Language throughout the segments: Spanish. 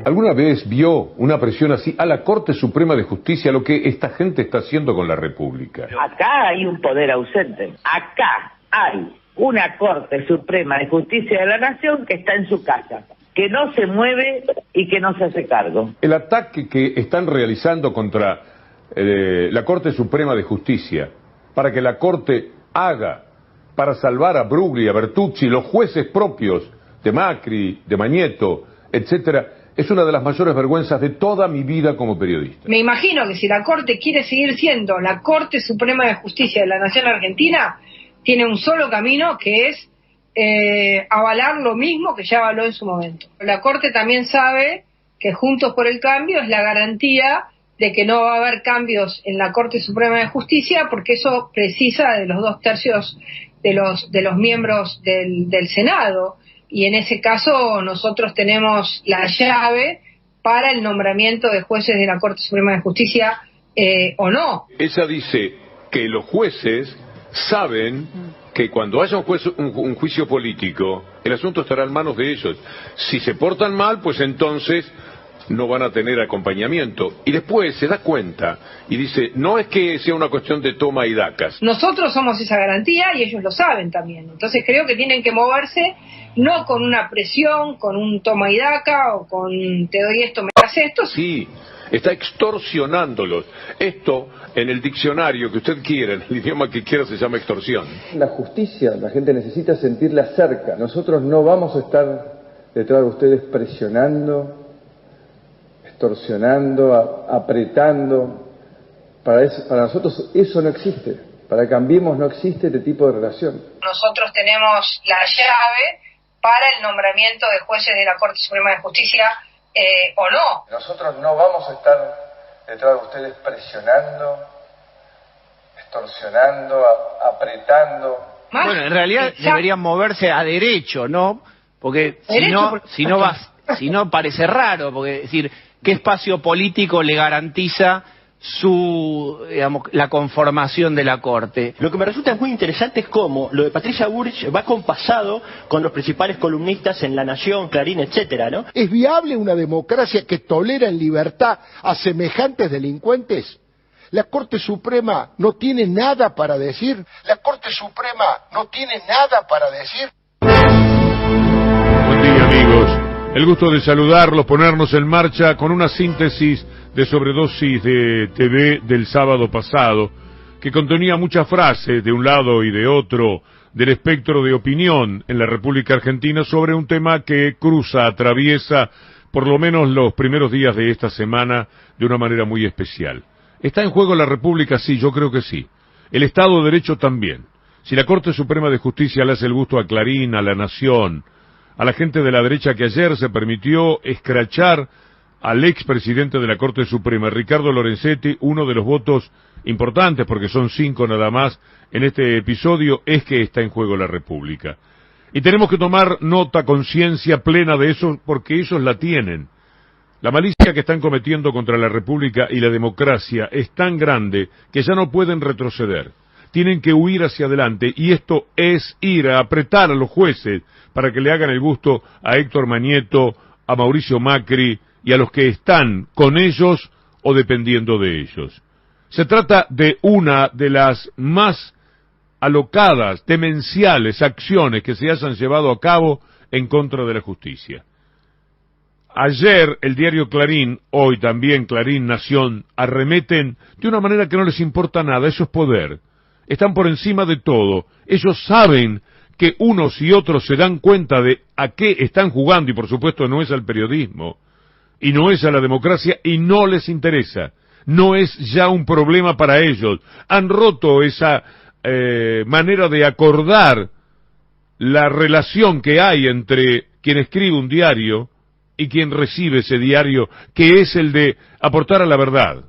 ¿Alguna vez vio una presión así a la Corte Suprema de Justicia, lo que esta gente está haciendo con la República? Acá hay un poder ausente. Acá hay una Corte Suprema de Justicia de la Nación que está en su casa, que no se mueve y que no se hace cargo. El ataque que están realizando contra la Corte Suprema de Justicia, para que la Corte haga, para salvar a Bruglia, a Bertucci, los jueces propios de Macri, de Mañeto, etcétera, es una de las mayores vergüenzas de toda mi vida como periodista. Me imagino que si la Corte quiere seguir siendo la Corte Suprema de Justicia de la Nación Argentina, tiene un solo camino, que es avalar lo mismo que ya avaló en su momento. La Corte también sabe que Juntos por el Cambio es la garantía de que no va a haber cambios en la Corte Suprema de Justicia, porque eso precisa de los 2/3 de los miembros del Senado. Y en ese caso nosotros tenemos la llave para el nombramiento de jueces de la Corte Suprema de Justicia o no. Ella dice que los jueces saben que cuando haya un juicio político, el asunto estará en manos de ellos. Si se portan mal, pues entonces no van a tener acompañamiento. Y después se da cuenta y dice, no es que sea una cuestión de toma y dacas. Nosotros somos esa garantía y ellos lo saben también. Entonces creo que tienen que moverse no con una presión, con un toma y daca o con te doy esto, me das esto. Sí, está extorsionándolos. Esto, en el diccionario que usted quiera, en el idioma que quiera, se llama extorsión. La justicia, la gente necesita sentirla cerca. Nosotros no vamos a estar detrás de ustedes presionando, extorsionando, apretando. Para nosotros eso no existe. Para Cambiemos no existe este tipo de relación. Nosotros tenemos la llave para el nombramiento de jueces de la Corte Suprema de Justicia o no. Nosotros no vamos a estar detrás de ustedes presionando, extorsionando, apretando. Bueno, en realidad deberían moverse a derecho, ¿no? Porque si no parece raro, porque es decir, ¿qué espacio político le garantiza la conformación de la Corte? Lo que me resulta muy interesante es cómo lo de Patricia Bullrich va compasado con los principales columnistas en La Nación, Clarín, etcétera, ¿no? ¿Es viable una democracia que tolera en libertad a semejantes delincuentes? La Corte Suprema no tiene nada para decir. La Corte Suprema no tiene nada para decir. Buen día, amigos. El gusto de saludarlos, ponernos en marcha con una síntesis de Sobredosis de TV del sábado pasado, que contenía muchas frases de un lado y de otro del espectro de opinión en la República Argentina sobre un tema que atraviesa por lo menos los primeros días de esta semana de una manera muy especial. ¿Está en juego la República? Sí, yo creo que sí. El Estado de Derecho también. Si la Corte Suprema de Justicia le hace el gusto a Clarín, a La Nación, a la gente de la derecha que ayer se permitió escrachar al expresidente de la Corte Suprema, Ricardo Lorenzetti, uno de los votos importantes, porque son 5 nada más, en este episodio, es que está en juego la República. Y tenemos que tomar nota, conciencia plena de eso, porque ellos la tienen. La malicia que están cometiendo contra la República y la democracia es tan grande que ya no pueden retroceder. Tienen que huir hacia adelante, y esto es ir a apretar a los jueces para que le hagan el gusto a Héctor Mañeto, a Mauricio Macri y a los que están con ellos o dependiendo de ellos. Se trata de una de las más alocadas, demenciales acciones que se hayan llevado a cabo en contra de la justicia. Ayer el diario Clarín, hoy también Clarín, Nación, arremeten de una manera que no les importa nada. Eso es poder. Están por encima de todo. Ellos saben que unos y otros se dan cuenta de a qué están jugando, y por supuesto no es al periodismo, y no es a la democracia, y no les interesa. No es ya un problema para ellos. Han roto esa manera de acordar la relación que hay entre quien escribe un diario y quien recibe ese diario, que es el de aportar a la verdad.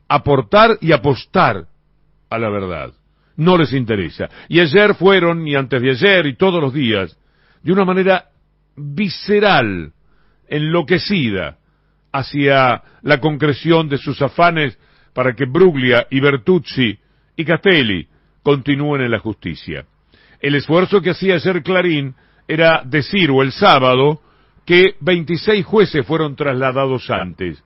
Aportar y apostar a la verdad. No les interesa. Y ayer fueron, y antes de ayer, y todos los días, de una manera visceral, enloquecida, hacia la concreción de sus afanes para que Bruglia y Bertucci y Castelli continúen en la justicia. El esfuerzo que hacía ayer Clarín era decir, o el sábado, que 26 jueces fueron trasladados antes.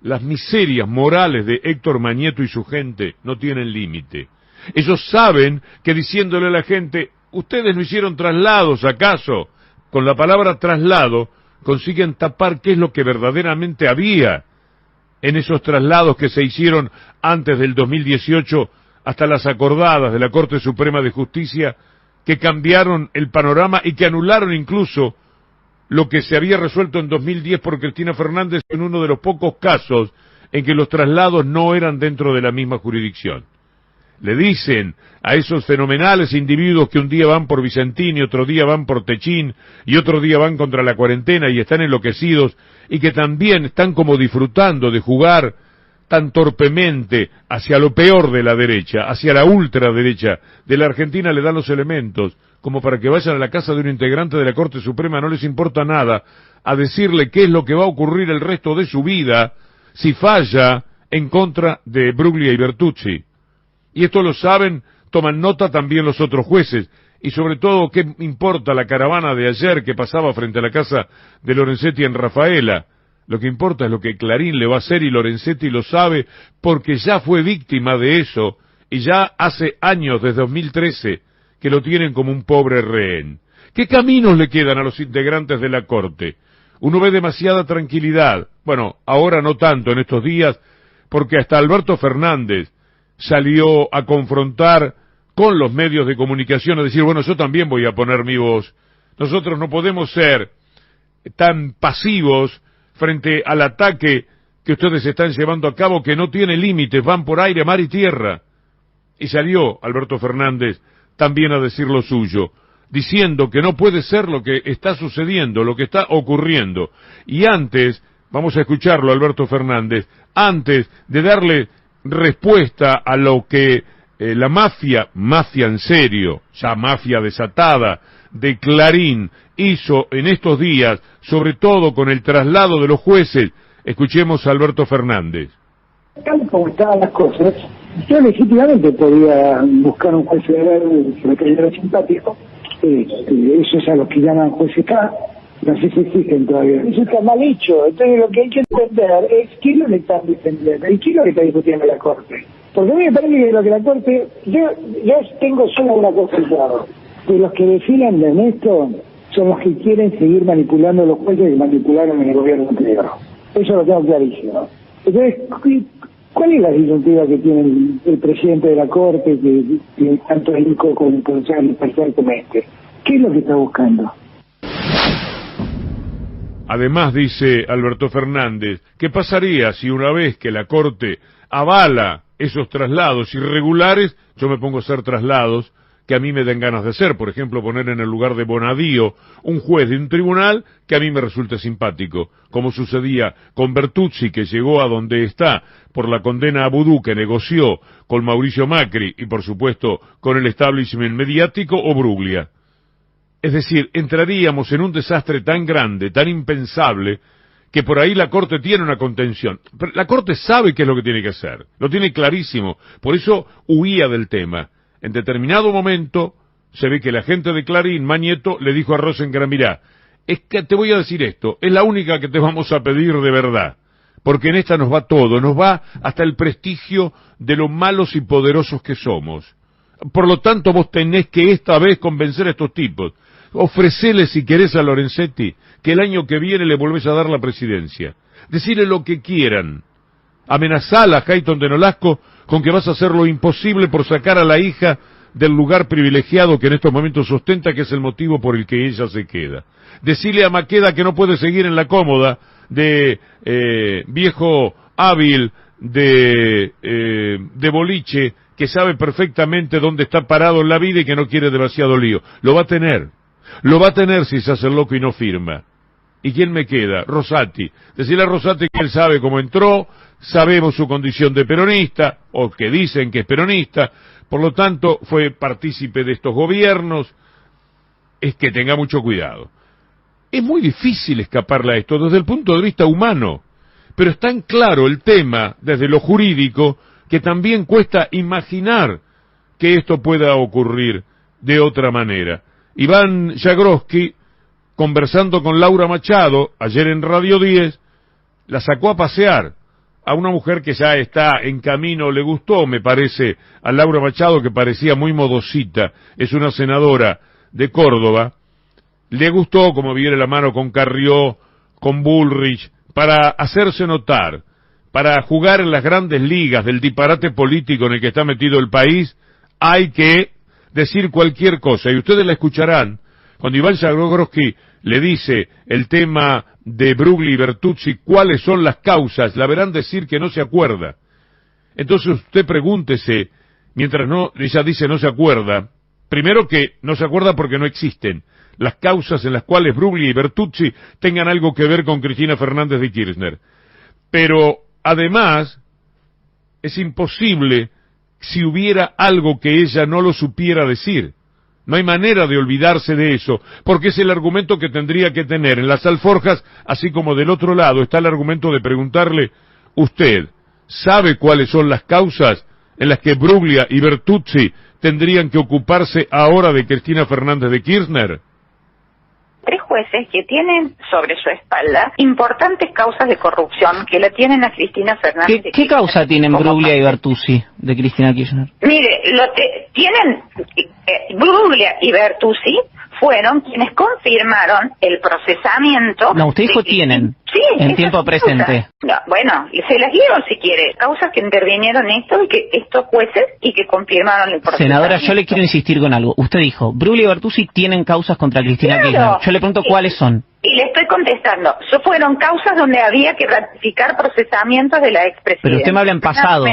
Las miserias morales de Héctor Mañeto y su gente no tienen límite. Ellos saben que diciéndole a la gente, ustedes no hicieron traslados, ¿acaso? Con la palabra traslado consiguen tapar qué es lo que verdaderamente había en esos traslados que se hicieron antes del 2018 hasta las acordadas de la Corte Suprema de Justicia, que cambiaron el panorama y que anularon incluso lo que se había resuelto en 2010 por Cristina Fernández en uno de los pocos casos en que los traslados no eran dentro de la misma jurisdicción. Le dicen a esos fenomenales individuos que un día van por Vicentini, otro día van por Techín y otro día van contra la cuarentena y están enloquecidos y que también están como disfrutando de jugar tan torpemente hacia lo peor de la derecha, hacia la ultraderecha de la Argentina, le dan los elementos como para que vayan a la casa de un integrante de la Corte Suprema, no les importa nada, a decirle qué es lo que va a ocurrir el resto de su vida si falla en contra de Bruglia y Bertucci. Y esto lo saben, toman nota también los otros jueces, y sobre todo, ¿qué importa la caravana de ayer que pasaba frente a la casa de Lorenzetti en Rafaela? Lo que importa es lo que Clarín le va a hacer, y Lorenzetti lo sabe porque ya fue víctima de eso, y ya hace años, desde 2013, que lo tienen como un pobre rehén. ¿Qué caminos le quedan a los integrantes de la Corte? Uno ve demasiada tranquilidad, bueno, ahora no tanto en estos días, porque hasta Alberto Fernández salió a confrontar con los medios de comunicación, a decir, bueno, yo también voy a poner mi voz. Nosotros no podemos ser tan pasivos frente al ataque que ustedes están llevando a cabo, que no tiene límites, van por aire, mar y tierra. Y salió Alberto Fernández también a decir lo suyo, diciendo que no puede ser lo que está sucediendo, lo que está ocurriendo. Y antes, vamos a escucharlo, Alberto Fernández, antes de darle respuesta a lo que la mafia en serio, ya mafia desatada, de Clarín hizo en estos días, sobre todo con el traslado de los jueces, escuchemos a Alberto Fernández. Tal como estaban las cosas, yo legítimamente podía buscar un juez federal que me creyera simpático, eso es a los que llaman jueces K, no sé si existen todavía. Eso está mal hecho, entonces lo que hay que entender es quién lo le están defendiendo y quién lo que está discutiendo la Corte. Porque a mí me parece que lo que la Corte, yo tengo solo una cosa claro, que los que definan de esto son los que quieren seguir manipulando a los jueces que manipularon en el gobierno anterior. Eso lo tengo clarísimo. Entonces, ¿cuál es la disyuntiva que tiene el presidente de la Corte, que tanto es rico con el potencial imparcial como este? ¿Qué es lo que está buscando? Además, dice Alberto Fernández, ¿qué pasaría si una vez que la Corte avala esos traslados irregulares, yo me pongo a hacer traslados que a mí me den ganas de hacer? Por ejemplo, poner en el lugar de Bonadío un juez de un tribunal que a mí me resulte simpático, como sucedía con Bertucci, que llegó a donde está por la condena a Vudú que negoció con Mauricio Macri y, por supuesto, con el establishment mediático, o Bruglia. Es decir, entraríamos en un desastre tan grande, tan impensable, que por ahí la Corte tiene una contención. Pero la Corte sabe qué es lo que tiene que hacer, lo tiene clarísimo, por eso huía del tema. En determinado momento se ve que la gente de Clarín, Mañeto, le dijo a Rosengren, mirá, es que te voy a decir esto, es la única que te vamos a pedir de verdad, porque en esta nos va todo, nos va hasta el prestigio de lo malos y poderosos que somos. Por lo tanto, vos tenés que esta vez convencer a estos tipos. Ofrecele, si querés, a Lorenzetti que el año que viene le volvés a dar la presidencia. Decirle lo que quieran. Amenazala a Hayton de Nolasco con que vas a hacer lo imposible por sacar a la hija del lugar privilegiado que en estos momentos ostenta, que es el motivo por el que ella se queda. Decirle a Maqueda que no puede seguir en la cómoda de viejo hábil de boliche, que sabe perfectamente dónde está parado en la vida y que no quiere demasiado lío. Lo va a tener si se hace el loco y no firma. ¿Y quién me queda? Rosati. Decirle a Rosati que él sabe cómo entró, sabemos su condición de peronista, o que dicen que es peronista, por lo tanto fue partícipe de estos gobiernos. Es que tenga mucho cuidado. Es muy difícil escaparle a esto desde el punto de vista humano, pero es tan claro el tema desde lo jurídico que también cuesta imaginar que esto pueda ocurrir de otra manera. Iván Jagroski conversando con Laura Machado, ayer en Radio 10, la sacó a pasear a una mujer que ya está en camino. Le gustó, me parece, a Laura Machado, que parecía muy modosita, es una senadora de Córdoba. Le gustó como viene la mano con Carrió, con Bullrich, para hacerse notar, para jugar en las grandes ligas del disparate político en el que está metido el país. Hay que decir cualquier cosa, y ustedes la escucharán cuando Iván Jagroski le dice el tema de Brugli y Bertuzzi, cuáles son las causas, la verán decir que no se acuerda. Entonces usted pregúntese, mientras ella dice no se acuerda, primero que no se acuerda porque no existen las causas en las cuales Brugli y Bertuzzi tengan algo que ver con Cristina Fernández de Kirchner. Pero además es imposible si hubiera algo que ella no lo supiera decir. No hay manera de olvidarse de eso, porque es el argumento que tendría que tener en las alforjas, así como del otro lado está el argumento de preguntarle, ¿usted sabe cuáles son las causas en las que Bruglia y Bertuzzi tendrían que ocuparse ahora de Cristina Fernández de Kirchner? 3 jueces que tienen sobre su espalda importantes causas de corrupción que la tienen a Cristina Fernández. ¿Qué causa tienen Bruglia y Bertuzzi de Cristina Kirchner? Mire, tienen Bruglia y Bertuzzi fueron quienes confirmaron el procesamiento. No, usted dijo tienen. Sí, en tiempo presente. No, bueno, se las dieron si quiere. Causas que intervinieron estos jueces y que confirmaron el procesamiento. Senadora, yo le quiero insistir con algo. Usted dijo, Bruglia y Bertuzzi tienen causas contra Cristina Kirchner. Yo le pregunto cuáles son. Y le estoy contestando. Fueron causas donde había que ratificar procesamientos de la expresidenta. Pero usted me habla en pasado.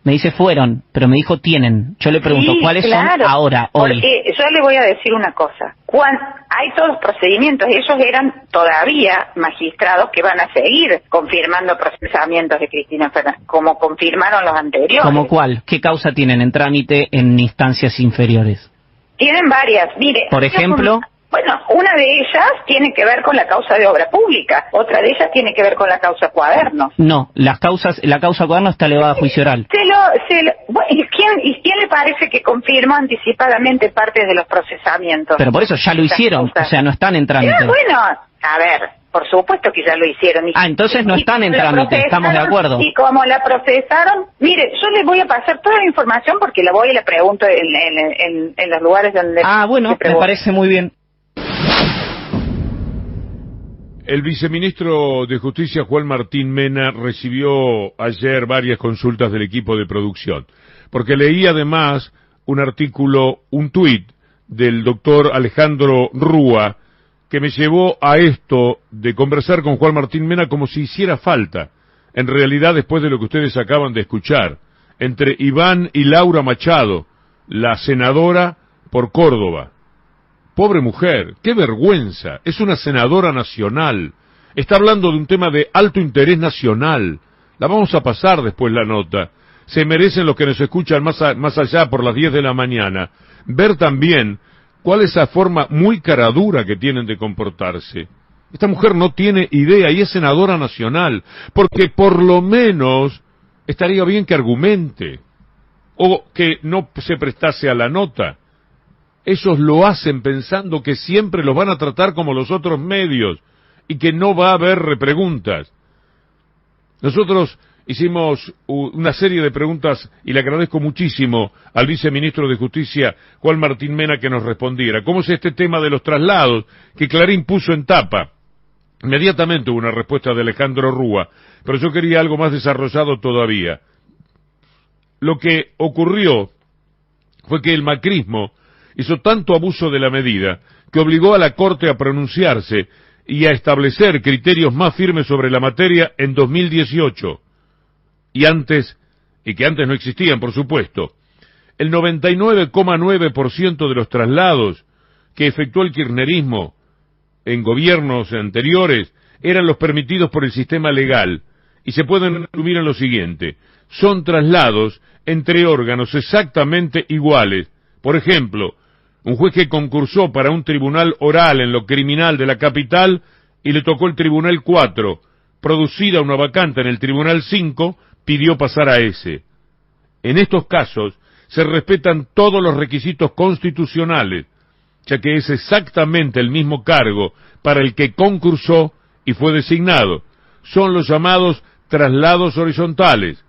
Me dice fueron, pero me dijo tienen. Yo le pregunto, ¿cuáles son ahora, hoy? Porque yo le voy a decir una cosa. Hay todos los procedimientos, ellos eran todavía magistrados que van a seguir confirmando procesamientos de Cristina Fernández, como confirmaron los anteriores. ¿Cómo cuál? ¿Qué causa tienen en trámite en instancias inferiores? Tienen varias, mire. Por ejemplo... Bueno, una de ellas tiene que ver con la causa de obra pública, otra de ellas tiene que ver con la causa Cuadernos. No, la causa Cuadernos está elevada a juicio oral. Bueno, ¿y quién le parece que confirmó anticipadamente parte de los procesamientos? Pero por eso ya lo hicieron, o sea, no están en trámite. Bueno, a ver, por supuesto que ya lo hicieron. Entonces no están en trámite, estamos de acuerdo. Y como la procesaron, mire, yo les voy a pasar toda la información porque la voy y la pregunto en los lugares donde... Bueno, me parece muy bien. El viceministro de Justicia, Juan Martín Mena, recibió ayer varias consultas del equipo de producción, porque leí además un artículo, un tuit del doctor Alejandro Rúa, que me llevó a esto de conversar con Juan Martín Mena como si hiciera falta, en realidad después de lo que ustedes acaban de escuchar, entre Iván y Laura Machado, la senadora por Córdoba. Pobre mujer, qué vergüenza, es una senadora nacional, está hablando de un tema de alto interés nacional. La vamos a pasar después la nota. Se merecen los que nos escuchan más allá por las 10 de la mañana, ver también cuál es esa forma muy caradura que tienen de comportarse. Esta mujer no tiene idea y es senadora nacional, porque por lo menos estaría bien que argumente, o que no se prestase a la nota. Ellos lo hacen pensando que siempre los van a tratar como los otros medios y que no va a haber repreguntas. Nosotros hicimos una serie de preguntas y le agradezco muchísimo al viceministro de Justicia, Juan Martín Mena, que nos respondiera. ¿Cómo es este tema de los traslados que Clarín puso en tapa? Inmediatamente hubo una respuesta de Alejandro Rúa, pero yo quería algo más desarrollado todavía. Lo que ocurrió fue que el macrismo hizo tanto abuso de la medida que obligó a la Corte a pronunciarse y a establecer criterios más firmes sobre la materia en 2018. Y que antes no existían, por supuesto. El 99,9% de los traslados que efectuó el kirchnerismo en gobiernos anteriores eran los permitidos por el sistema legal, y se pueden resumir en lo siguiente: son traslados entre órganos exactamente iguales. Por ejemplo, un juez que concursó para un tribunal oral en lo criminal de la capital y le tocó el tribunal 4, producida una vacante en el tribunal 5, pidió pasar a ese. En estos casos se respetan todos los requisitos constitucionales, ya que es exactamente el mismo cargo para el que concursó y fue designado. Son los llamados traslados horizontales.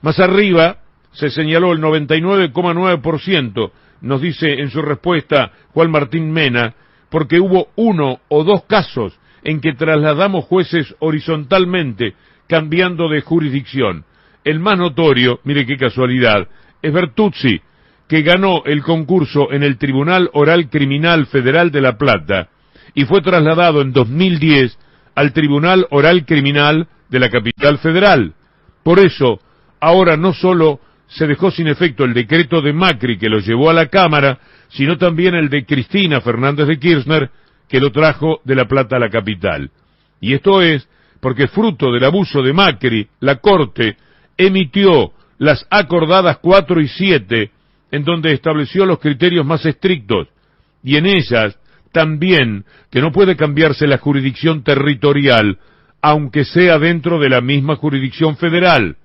Más arriba se señaló el 99,9%, nos dice en su respuesta Juan Martín Mena, porque hubo 1 o 2 casos en que trasladamos jueces horizontalmente, cambiando de jurisdicción. El más notorio, mire qué casualidad, es Bertuzzi, que ganó el concurso en el Tribunal Oral Criminal Federal de La Plata y fue trasladado en 2010 al Tribunal Oral Criminal de la Capital Federal. Por eso, ahora no solo se dejó sin efecto el decreto de Macri que lo llevó a la Cámara, sino también el de Cristina Fernández de Kirchner que lo trajo de La Plata a la capital. Y esto es porque fruto del abuso de Macri, la Corte emitió las acordadas 4 y 7, en donde estableció los criterios más estrictos, y en ellas también que no puede cambiarse la jurisdicción territorial, aunque sea dentro de la misma jurisdicción federal.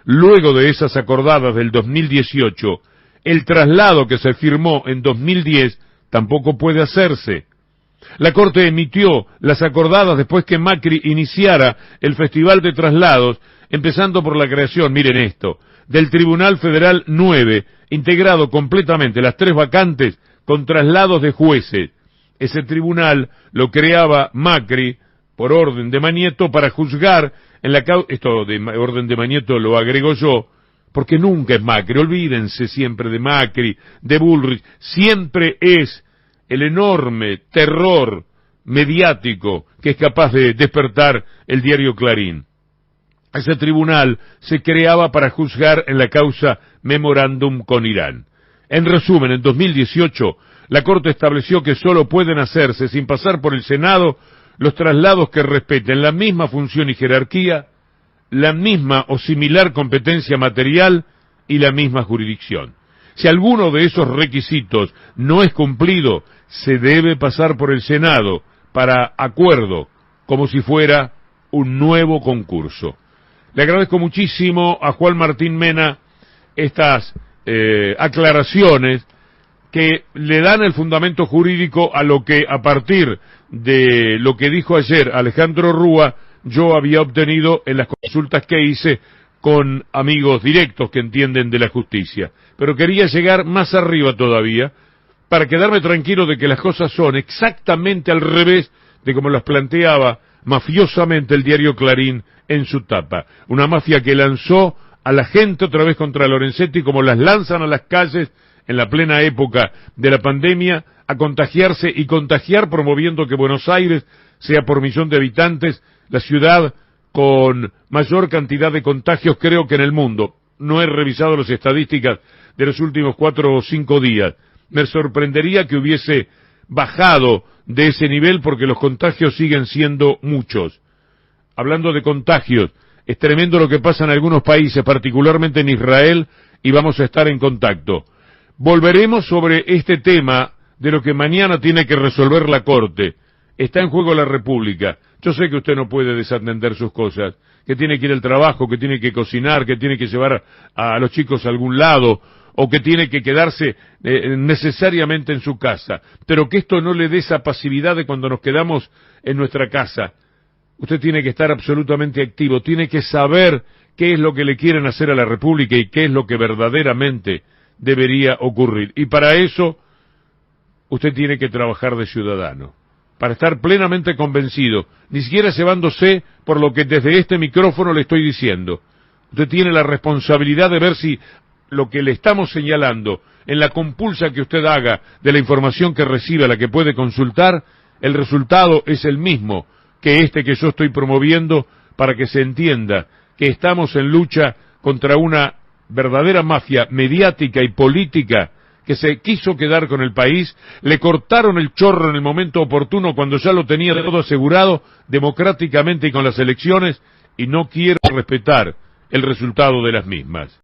Luego de esas acordadas del 2018, el traslado que se firmó en 2010 tampoco puede hacerse. La Corte emitió las acordadas después que Macri iniciara el Festival de Traslados, empezando por la creación, miren esto, del Tribunal Federal 9, integrado completamente las 3 vacantes con traslados de jueces. Ese tribunal lo creaba Macri por orden de Mañeto para juzgar en la causa, esto de orden de Mañeto lo agrego yo, porque nunca es Macri, olvídense siempre de Macri, de Bullrich, siempre es el enorme terror mediático que es capaz de despertar el diario Clarín. Ese tribunal se creaba para juzgar en la causa Memorándum con Irán. En resumen, en 2018, la Corte estableció que solo pueden hacerse, sin pasar por el Senado, los traslados que respeten la misma función y jerarquía, la misma o similar competencia material y la misma jurisdicción. Si alguno de esos requisitos no es cumplido, se debe pasar por el Senado para acuerdo, como si fuera un nuevo concurso. Le agradezco muchísimo a Juan Martín Mena estas aclaraciones que le dan el fundamento jurídico a lo que, a partir de lo que dijo ayer Alejandro Rúa, yo había obtenido en las consultas que hice con amigos directos que entienden de la justicia. Pero quería llegar más arriba todavía para quedarme tranquilo de que las cosas son exactamente al revés de como las planteaba mafiosamente el diario Clarín en su tapa. Una mafia que lanzó a la gente otra vez contra Lorenzetti como las lanzan a las calles en la plena época de la pandemia, a contagiarse y contagiar, promoviendo que Buenos Aires sea por millón de habitantes la ciudad con mayor cantidad de contagios creo que en el mundo. No he revisado las estadísticas de los últimos 4 o 5 días. Me sorprendería que hubiese bajado de ese nivel porque los contagios siguen siendo muchos. Hablando de contagios, es tremendo lo que pasa en algunos países, particularmente en Israel, y vamos a estar en contacto. Volveremos sobre este tema de lo que mañana tiene que resolver la Corte. Está en juego la República. Yo sé que usted no puede desatender sus cosas, que tiene que ir al trabajo, que tiene que cocinar, que tiene que llevar a los chicos a algún lado, o que tiene que quedarse necesariamente en su casa, pero que esto no le dé esa pasividad de cuando nos quedamos en nuestra casa. Usted tiene que estar absolutamente activo, tiene que saber qué es lo que le quieren hacer a la República y qué es lo que verdaderamente debería ocurrir. Y para eso, usted tiene que trabajar de ciudadano, para estar plenamente convencido, ni siquiera llevándose por lo que desde este micrófono le estoy diciendo. Usted tiene la responsabilidad de ver si lo que le estamos señalando, en la compulsa que usted haga de la información que recibe, a la que puede consultar, el resultado es el mismo que este que yo estoy promoviendo, para que se entienda que estamos en lucha contra una verdadera mafia mediática y política que se quiso quedar con el país, le cortaron el chorro en el momento oportuno cuando ya lo tenía todo asegurado democráticamente y con las elecciones, y no quiere respetar el resultado de las mismas.